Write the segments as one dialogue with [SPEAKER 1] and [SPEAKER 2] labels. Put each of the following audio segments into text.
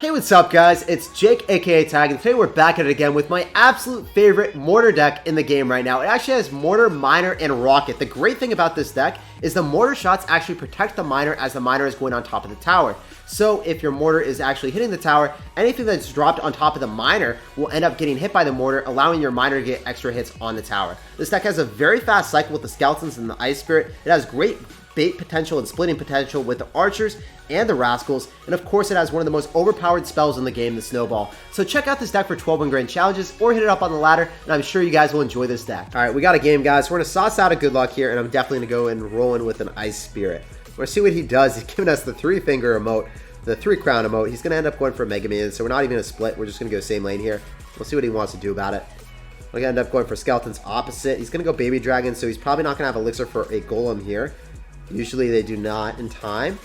[SPEAKER 1] Hey, what's up guys? It's Jake aka Tag, and today we're back at it again with my absolute favorite Mortar deck in the game right now. It actually has Mortar, Miner, and Rocket. The great thing about this deck is the Mortar shots actually protect the Miner as the Miner is going on top of the tower. So if your Mortar is actually hitting the tower, anything that's dropped on top of the Miner will end up getting hit by the Mortar, allowing your Miner to get extra hits on the tower. This deck has a very fast cycle with the Skeletons and the Ice Spirit. It has great bait potential and splitting potential with the Archers and the Rascals, and of course it has one of the most overpowered spells in the game, the Snowball. So check out this deck for 12 grand challenges or hit it up on the ladder, and I'm sure you guys will enjoy this deck. Alright, we got a game guys. We're going to sauce out a good luck here, and I'm definitely going to go and roll in with an Ice Spirit. We're going to see what he does. He's giving us the 3-finger emote, the 3-crown emote. He's going to end up going for a Mega Man, so we're not even going to split. We're just going to go same lane here. We'll see what he wants to do about it. We're going to end up going for Skeletons opposite. He's going to go Baby Dragon, so he's probably not going to have Elixir for a Golem here. Usually they do not in time.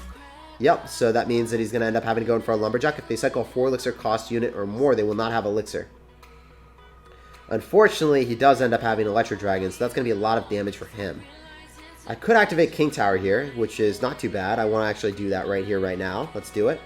[SPEAKER 1] Yep, so that means that he's going to end up having to go in for a Lumberjack. If they cycle 4 Elixir cost unit or more, they will not have Elixir. Unfortunately, he does end up having Electric Dragon, so that's going to be a lot of damage for him. I could activate King Tower here, which is not too bad. I want to actually do that right here, right now. Let's do it.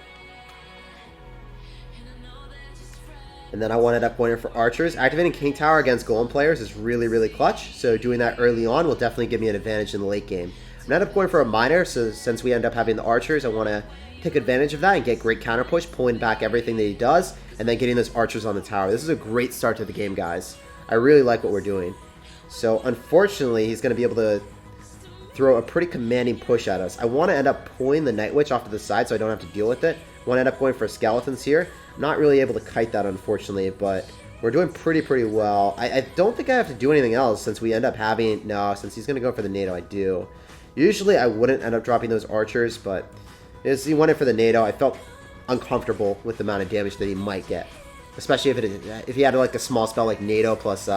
[SPEAKER 1] And then I want to end up going in for Archers. Activating King Tower against Golem players is really, really clutch, so doing that early on will definitely give me an advantage in the late game. I'm going to end up going for a Miner, so since we end up having the Archers, I want to take advantage of that and get great counter push, pulling back everything that he does, and then getting those Archers on the tower. This is a great start to the game, guys. I really like what we're doing. So, unfortunately, he's going to be able to throw a pretty commanding push at us. I want to end up pulling the Night Witch off to the side so I don't have to deal with it. I want to end up going for Skeletons here. I'm not really able to kite that, unfortunately, but we're doing pretty well. I don't think I have to do anything else since we end up having... No, since he's going to go for the NATO, I do. Usually I wouldn't end up dropping those Archers, but as he went in for the NATO, I felt uncomfortable with the amount of damage that he might get. Especially if he had like a small spell like NATO plus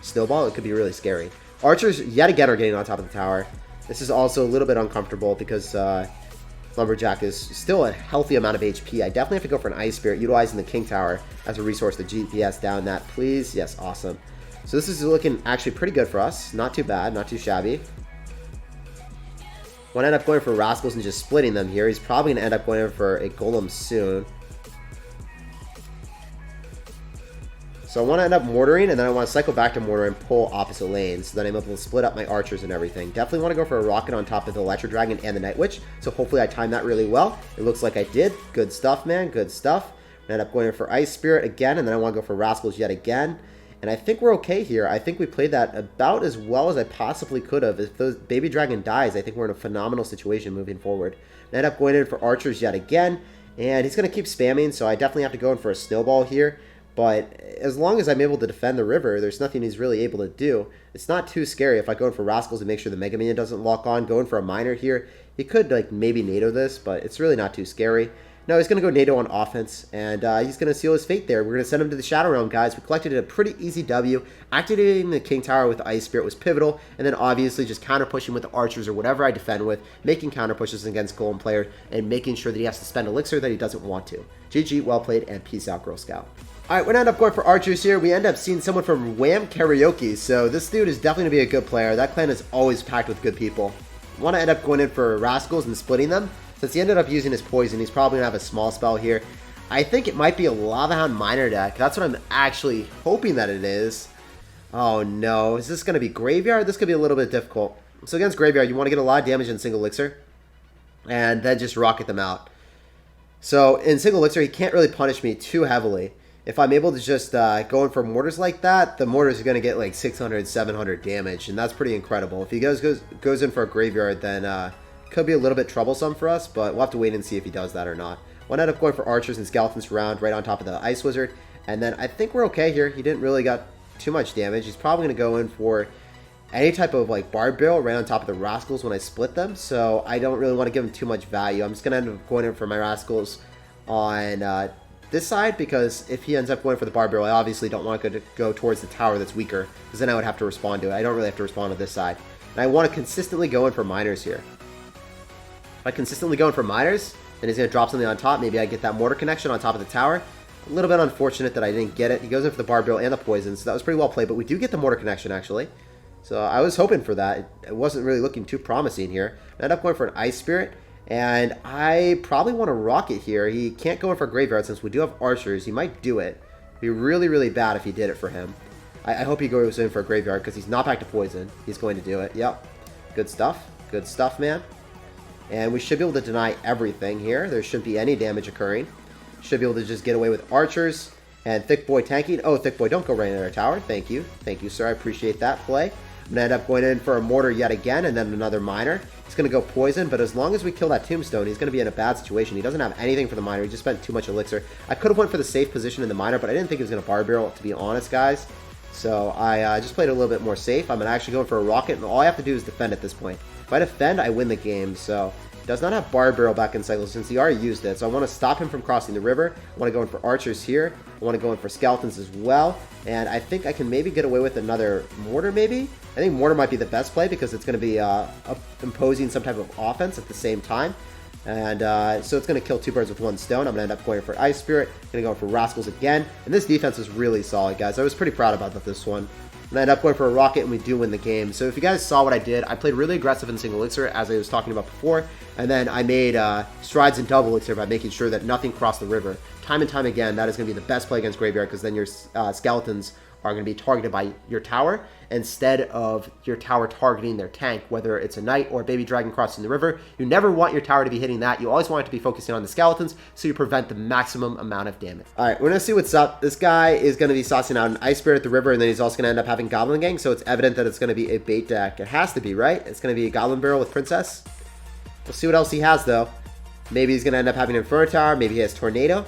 [SPEAKER 1] Snowball, it could be really scary. Archers, yet again, are getting on top of the tower. This is also a little bit uncomfortable because Lumberjack is still a healthy amount of HP. I definitely have to go for an Ice Spirit, utilizing the King Tower as a resource to GPS down that, please. Yes, awesome. So this is looking actually pretty good for us. Not too bad, not too shabby. Want to end up going for Rascals and just splitting them here. He's probably going to end up going for a Golem soon. So I want to end up mortaring, and then I want to cycle back to Mortar and pull opposite lanes, so that I'm able to split up my Archers and everything. Definitely want to go for a Rocket on top of the Electric Dragon and the Night Witch, so hopefully I timed that really well. It looks like I did. Good stuff, man. Good stuff. I end up going for Ice Spirit again, and then I want to go for Rascals yet again. And I think we're okay here. I think we played that about as well as I possibly could have. If those Baby Dragon dies, I think we're in a phenomenal situation moving forward. I end up going in for Archers yet again, and he's going to keep spamming, so I definitely have to go in for a Snowball here. But as long as I'm able to defend the river, there's nothing he's really able to do. It's not too scary if I go in for Rascals and make sure the Mega Minion doesn't lock on. Going for a Miner here, he could like maybe NATO this, but it's really not too scary. No, he's going to go NATO on offense, and he's going to seal his fate there. We're going to send him to the Shadow Realm, guys. We collected a pretty easy W. Activating the King Tower with the Ice Spirit was pivotal, and then obviously just counter-pushing with the Archers or whatever I defend with, making counter-pushes against Golem players, and making sure that he has to spend Elixir that he doesn't want to. GG, well played, and peace out, Girl Scout. Alright, we're going to end up going for Archers here. We end up seeing someone from Wham Karaoke, so this dude is definitely going to be a good player. That clan is always packed with good people. Want to end up going in for Rascals and splitting them. Since he ended up using his poison, he's probably going to have a small spell here. I think it might be a Lava Hound Miner deck. That's what I'm actually hoping that it is. Oh no, is this going to be Graveyard? This could be a little bit difficult. So against Graveyard, you want to get a lot of damage in single Elixir, and then just rocket them out. So in single Elixir, he can't really punish me too heavily. If I'm able to just go in for Mortars like that, the Mortars are going to get like 600, 700 damage, and that's pretty incredible. If he goes in for a Graveyard, then could be a little bit troublesome for us, but we'll have to wait and see if he does that or not. We'll end up going for Archers and Skeletons round right on top of the Ice Wizard, and then I think we're okay here. He didn't really got too much damage. He's probably going to go in for any type of like Barb Barrel right on top of the Rascals when I split them, so I don't really want to give him too much value. I'm just going to end up going in for my Rascals on this side, because if he ends up going for the Barb Barrel, I obviously don't want to go towards the tower that's weaker, because then I would have to respond to it. I don't really have to respond to this side. And I want to consistently go in for Miners here. If I consistently go in for Miners, then he's going to drop something on top. Maybe I get that Mortar connection on top of the tower. A little bit unfortunate that I didn't get it. He goes in for the Barb Barrel and the Poison, so that was pretty well played. But we do get the Mortar connection, actually. So I was hoping for that. It wasn't really looking too promising here. I ended up going for an Ice Spirit, And I probably want to rocket here. He can't go in for Graveyard since we do have archers. He might do it. It'd be really, really bad if he did it for him. I hope he goes in for a Graveyard because he's not back to poison. He's going to do it. Yep. Good stuff. Good stuff, man. And we should be able to deny everything here. There shouldn't be any damage occurring. Should be able to just get away with archers. And Thick Boy tanking. Oh, Thick Boy, don't go right into our tower. Thank you. Thank you, sir. I appreciate that play. I'm going to end up going in for a Mortar yet again, and then another Miner. He's going to go Poison, but as long as we kill that Tombstone, he's going to be in a bad situation. He doesn't have anything for the Miner. He just spent too much Elixir. I could have went for the safe position in the Miner, but I didn't think he was going to Bar Barrel, to be honest, guys. So I just played a little bit more safe. I'm actually going for a Rocket, and all I have to do is defend at this point. If I defend, I win the game, so... Does not have Bar Barrel back in cycle since he already used it. So I want to stop him from crossing the river. I want to go in for archers here. I want to go in for skeletons as well. And I think I can maybe get away with another Mortar maybe. I think Mortar might be the best play because it's going to be imposing some type of offense at the same time. And so it's going to kill two birds with one stone. I'm going to end up going for Ice Spirit. Going to go for Rascals again. And this defense is really solid, guys. I was pretty proud about this one. And I end up going for a Rocket, and we do win the game. So if you guys saw what I did, I played really aggressive in single elixir, as I was talking about before. And then I made strides in double elixir by making sure that nothing crossed the river. Time and time again, that is going to be the best play against Graveyard, because then your skeletons are going to be targeted by your tower instead of your tower targeting their tank, whether it's a knight or a baby dragon crossing the river. You never want your tower to be hitting that. You always want it to be focusing on the skeletons so you prevent the maximum amount of damage. All right, we're going to see what's up. This guy is going to be saucing out an Ice Spirit at the river, and then he's also going to end up having Goblin Gang, so it's evident that it's going to be a bait deck. It has to be, right? It's going to be a Goblin Barrel with Princess. We'll see what else he has, though. Maybe he's going to end up having Inferno Tower. Maybe he has Tornado.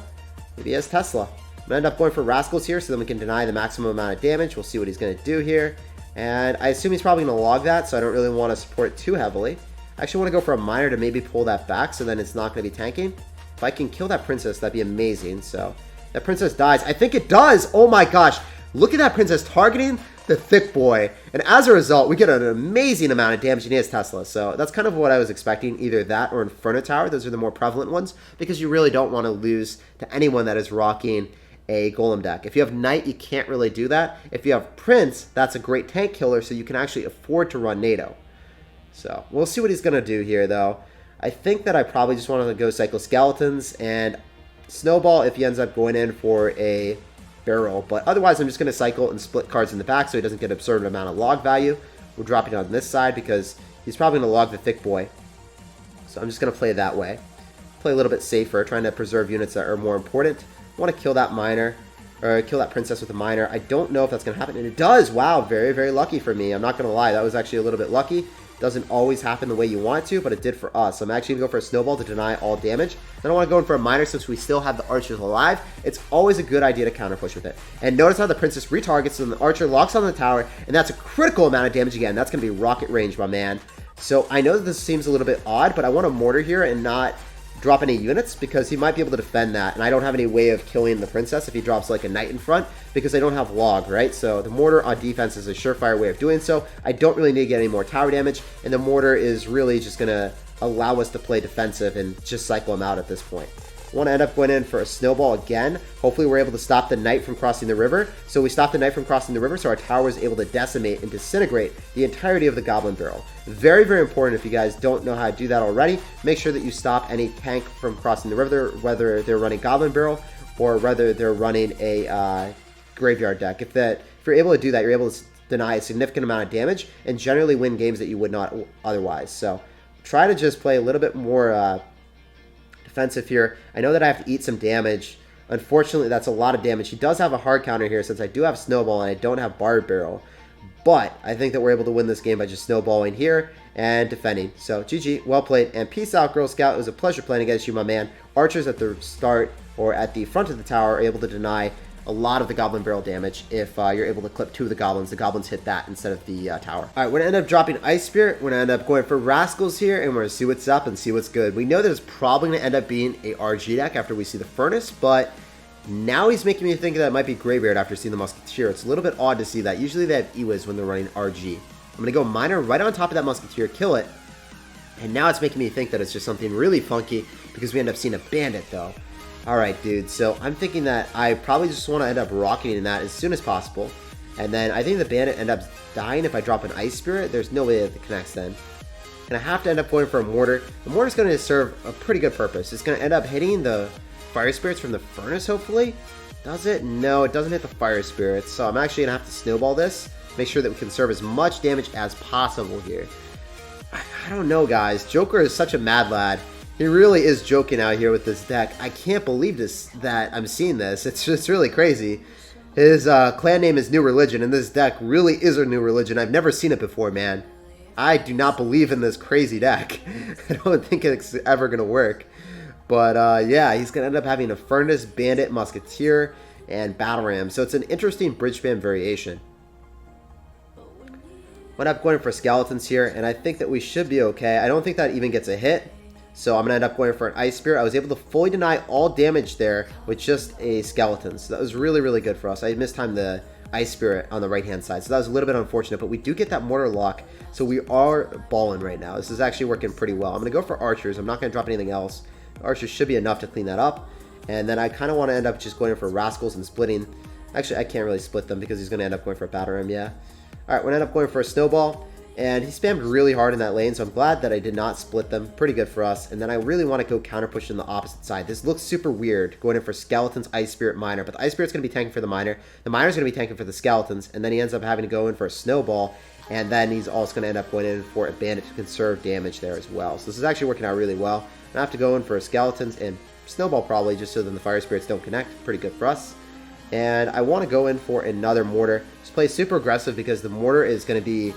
[SPEAKER 1] Maybe he has Tesla. I'm going to end up going for Rascals here so then we can deny the maximum amount of damage. We'll see what he's going to do here. And I assume he's probably going to log that, so I don't really want to support it too heavily. I actually want to go for a Miner to maybe pull that back so then it's not going to be tanking. If I can kill that Princess, that'd be amazing. So that Princess dies. I think it does! Oh my gosh! Look at that Princess targeting the Thick Boy. And as a result, we get an amazing amount of damage, and he has Tesla. So that's kind of what I was expecting, either that or Inferno Tower. Those are the more prevalent ones, because you really don't want to lose to anyone that is rocking a Golem deck. If you have Knight, you can't really do that. If you have Prince, that's a great tank killer, so you can actually afford to run NATO. So we'll see what he's going to do here, though. I think that I probably just want to go cycle Skeletons and Snowball if he ends up going in for a Barrel. But otherwise, I'm just going to cycle and split cards in the back so he doesn't get an absurd amount of log value. We're dropping on this side because he's probably going to log the Thick Boy. So I'm just going to play that way. Play a little bit safer, trying to preserve units that are more important. I want to kill that Miner, or kill that Princess with a Miner. I don't know if that's going to happen, and it does! Wow, very, very lucky for me. I'm not going to lie, that was actually a little bit lucky. Doesn't always happen the way you want it to, but it did for us. So I'm actually going to go for a Snowball to deny all damage. Then I want to go in for a Miner since we still have the Archers alive. It's always a good idea to counter push with it. And notice how the Princess retargets, and the Archer locks on the tower, and that's a critical amount of damage again. That's going to be rocket range, my man. So I know that this seems a little bit odd, but I want to Mortar here and not drop any units because he might be able to defend that, and I don't have any way of killing the Princess if he drops like a Knight in front because I don't have log, right? So the Mortar on defense is a surefire way of doing so. I don't really need to get any more tower damage, and the Mortar is really just going to allow us to play defensive and just cycle him out at this point. I want to end up going in for a Snowball again. Hopefully we're able to stop the Knight from crossing the river. So we stopped the Knight from crossing the river, so our tower was able to decimate and disintegrate the entirety of the Goblin Barrel. Very, very important if you guys don't know how to do that already. Make sure that you stop any tank from crossing the river, whether they're running Goblin Barrel or whether they're running a Graveyard deck. If you're able to do that, you're able to deny a significant amount of damage and generally win games that you would not otherwise. So try to just play a little bit more defensive here. I know that I have to eat some damage. Unfortunately, that's a lot of damage. He does have a hard counter here since I do have Snowball and I don't have Barbed Barrel. But I think that we're able to win this game by just snowballing here and defending. So GG, well played, and peace out, Girl Scout. It was a pleasure playing against you, my man. Archers at the start or at the front of the tower are able to deny a lot of the Goblin Barrel damage. If you're able to clip two of the Goblins hit that instead of the tower. All right, we're going to end up dropping Ice Spirit. We're going to end up going for Rascals here, and we're going to see what's up and see what's good. We know that it's probably going to end up being a RG deck after we see the Furnace, but now he's making me think that it might be Graveyard after seeing the Musketeer. It's a little bit odd to see that. Usually they have Ewiz when they're running RG. I'm going to go Miner right on top of that Musketeer, kill it, and now it's making me think that it's just something really funky because we end up seeing a Bandit, though. Alright, dude, so I'm thinking that I probably just want to end up rocketing that as soon as possible. And then I think the Bandit ends up dying if I drop an Ice Spirit. There's no way that it connects then. and I have to end up going for a Mortar. The Mortar's going to serve a pretty good purpose. It's going to end up hitting the Fire Spirits from the Furnace, hopefully. Does it? No, it doesn't hit the Fire Spirits, so I'm actually going to have to snowball this. Make sure that we conserve as much damage as possible here. I don't know, guys. Joker is such a mad lad. He really is joking out here with this deck. I can't believe that I'm seeing this. It's just really crazy. His clan name is New Religion, and this deck really is a new religion. I've never seen it before, man. I do not believe in this crazy deck. I don't think it's ever going to work. But yeah, he's going to end up having a Furnace, Bandit, Musketeer, and Battle Ram. So it's an interesting bridge spam variation. Went up going for Skeletons here, and I think that we should be okay. I don't think that even gets a hit. So I'm going to end up going for an Ice Spirit. I was able to fully deny all damage there with just a Skeleton. So that was really, really good for us. I mistimed the Ice Spirit on the right-hand side. So that was a little bit unfortunate. But we do get that Mortar lock. So we are balling right now. This is actually working pretty well. I'm going to go for Archers. I'm not going to drop anything else. Archers should be enough to clean that up. And then I kind of want to end up just going for Rascals and splitting. Actually, I can't really split them because he's going to end up going for a Battle Ram, yeah. Alright, we're going to end up going for a Snowball. And he spammed really hard in that lane, so I'm glad that I did not split them. Pretty good for us. And then I really want to go counter push in the opposite side. This looks super weird, going in for Skeletons, Ice Spirit, Miner. But the Ice Spirit's going to be tanking for the Miner. The Miner's going to be tanking for the Skeletons. And then he ends up having to go in for a Snowball. And then he's also going to end up going in for a Bandit to conserve damage there as well. So this is actually working out really well. I have to go in for a Skeletons and Snowball probably, just so that the Fire Spirits don't connect. Pretty good for us. And I want to go in for another Mortar. Just play super aggressive because the Mortar is going to be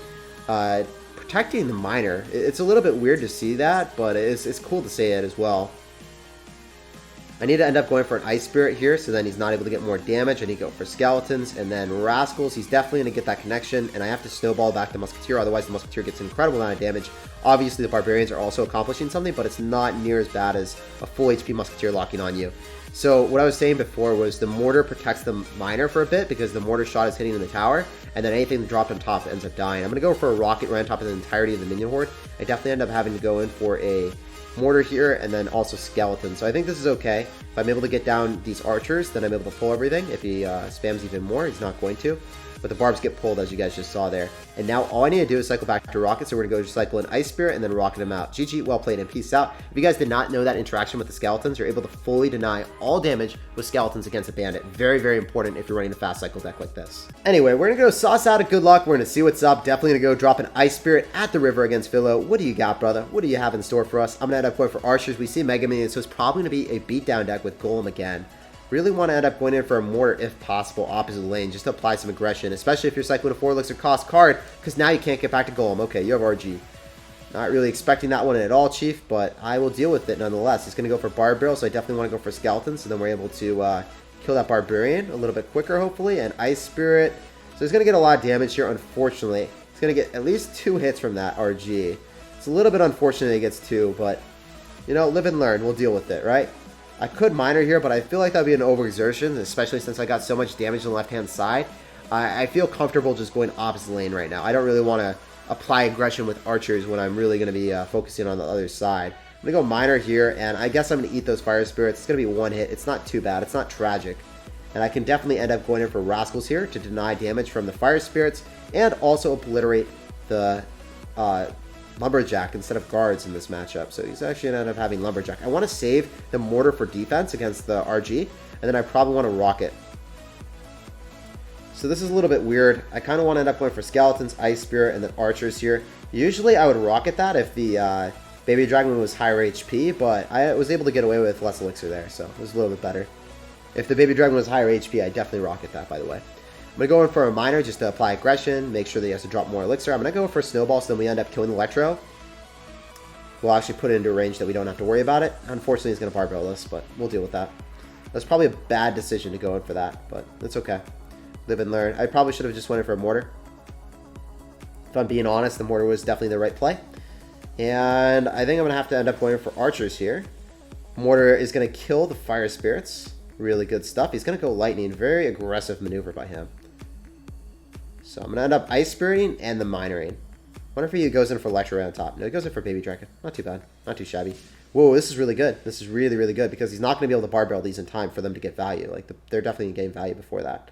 [SPEAKER 1] protecting the Miner. It's a little bit weird to see that, but it's cool to say it as well. I need to end up going for an Ice Spirit here, so then he's not able to get more damage. I need to go for Skeletons, and then Rascals. He's definitely going to get that connection, and I have to snowball back the Musketeer, otherwise the Musketeer gets an incredible amount of damage. Obviously, the Barbarians are also accomplishing something, but it's not near as bad as a full HP Musketeer locking on you. So what I was saying before was the Mortar protects the Miner for a bit, because the Mortar shot is hitting in the tower, and then anything that dropped on top ends up dying. I'm going to go for a Rocket right on top of the entirety of the Minion Horde. I definitely end up having to go in for a Mortar here, and then also Skeleton. So I think this is okay. If I'm able to get down these Archers, then I'm able to pull everything. If he spams even more, he's not going to. But the barbs get pulled, as you guys just saw there. And now all I need to do is cycle back to Rocket, so we're going to go cycle an Ice Spirit and then rocket him out. GG, well played, and peace out. If you guys did not know that interaction with the Skeletons, you're able to fully deny all damage with Skeletons against a Bandit. Very, very important if you're running a fast cycle deck like this. Anyway, we're going to go sauce out of good luck. We're going to see what's up. Definitely going to go drop an Ice Spirit at the river against Philo. What do you got, brother? What do you have in store for us? I'm going to end up going for Archers. We see Mega Minions, so it's probably going to be a beatdown deck with Golem again. Really want to end up going in for a Mortar if possible opposite lane, just to apply some aggression, especially if you're cycling a 4 elixir cost card, because now you can't get back to Golem. Okay, you have RG. Not really expecting that one at all, Chief, but I will deal with it nonetheless. He's going to go for Barb Barrel, so I definitely want to go for Skeleton, so then we're able to kill that Barbarian a little bit quicker, hopefully, and Ice Spirit. So he's going to get a lot of damage here, unfortunately. He's going to get at least 2 hits from that RG. It's a little bit unfortunate he gets 2, but, you know, live and learn. We'll deal with it, right? I could Miner here, but I feel like that would be an overexertion, especially since I got so much damage on the left-hand side. I feel comfortable just going opposite lane right now. I don't really want to apply aggression with Archers when I'm really going to be focusing on the other side. I'm going to go Miner here, and I guess I'm going to eat those Fire Spirits. It's going to be 1 hit. It's not too bad. It's not tragic. And I can definitely end up going in for Rascals here to deny damage from the Fire Spirits and also obliterate the Lumberjack instead of guards in this matchup. So he's actually going to end up having Lumberjack. I want to save the Mortar for defense against the RG, and then I probably want to Rocket. So this is a little bit weird. I kind of want to end up going for Skeletons, Ice Spirit, and then Archers here. Usually I would Rocket that if the Baby Dragon was higher HP, but I was able to get away with less elixir there, so it was a little bit better. If the Baby Dragon was higher HP, I'd definitely Rocket that, by the way. I'm going to go in for a Miner just to apply aggression, make sure that he has to drop more elixir. I'm going to go for a Snowball, so then we end up killing Electro. We'll actually put it into a range that we don't have to worry about it. Unfortunately, he's going to barbell us, but we'll deal with that. That's probably a bad decision to go in for that, but it's okay. Live and learn. I probably should have just went in for a Mortar. If I'm being honest, the Mortar was definitely the right play. And I think I'm going to have to end up going for Archers here. Mortar is going to kill the Fire Spirits. Really good stuff. He's going to go Lightning. Very aggressive maneuver by him. So I'm going to end up Ice Spiriting and the Minering. Wonder if he goes in for Electro on top. No, he goes in for Baby Dragon. Not too bad. Not too shabby. Whoa, this is really good. This is really, really good because he's not going to be able to barbell these in time for them to get value. Like, they're definitely going to gain value before that.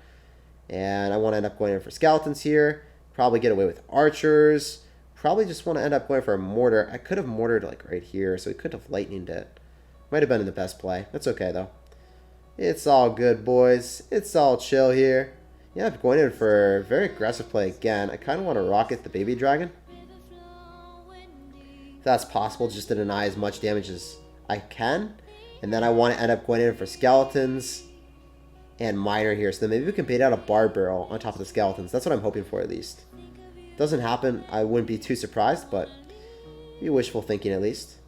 [SPEAKER 1] And I want to end up going in for Skeletons here. Probably get away with Archers. Probably just want to end up going for a mortar. I could have mortared like right here, so he could have lightninged it. Might have been the best play. That's okay though. It's all good, boys. It's all chill here. Yeah, I'm going in for a very aggressive play again. I kind of want to rocket the baby dragon. If that's possible, just to deny as much damage as I can. And then I want to end up going in for skeletons and miner here. So then maybe we can bait out a bar barrel on top of the skeletons. That's what I'm hoping for at least. Doesn't happen, I wouldn't be too surprised, but be wishful thinking at least.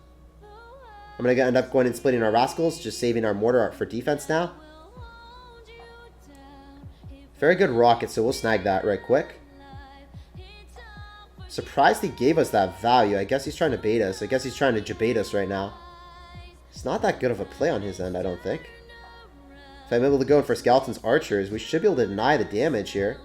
[SPEAKER 1] I'm going to end up going and splitting our rascals, just saving our mortar for defense now. Very good rocket, so we'll snag that right quick. Surprised he gave us that value. I guess he's trying to bait us. I guess he's trying to jabait us right now. It's not that good of a play on his end, I don't think. If I'm able to go in for skeletons archers, we should be able to deny the damage here.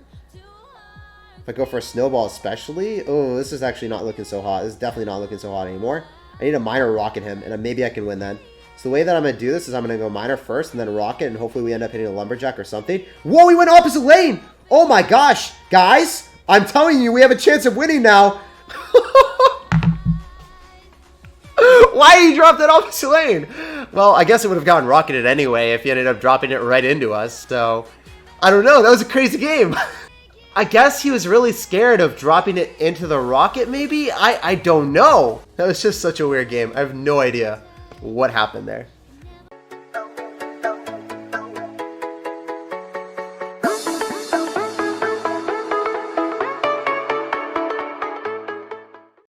[SPEAKER 1] If I go for a snowball especially, oh, this is actually not looking so hot. This is definitely not looking so hot anymore. I need a miner rocket him, and maybe I can win then. So the way that I'm going to do this is I'm going to go miner first and then rocket, and hopefully we end up hitting a lumberjack or something. Whoa, we went opposite lane! Oh my gosh, guys! I'm telling you, we have a chance of winning now. Why did he drop that opposite lane? Well, I guess it would have gotten rocketed anyway if he ended up dropping it right into us. So, I don't know. That was a crazy game. I guess he was really scared of dropping it into the rocket, maybe? I don't know. That was just such a weird game. I have no idea what happened there.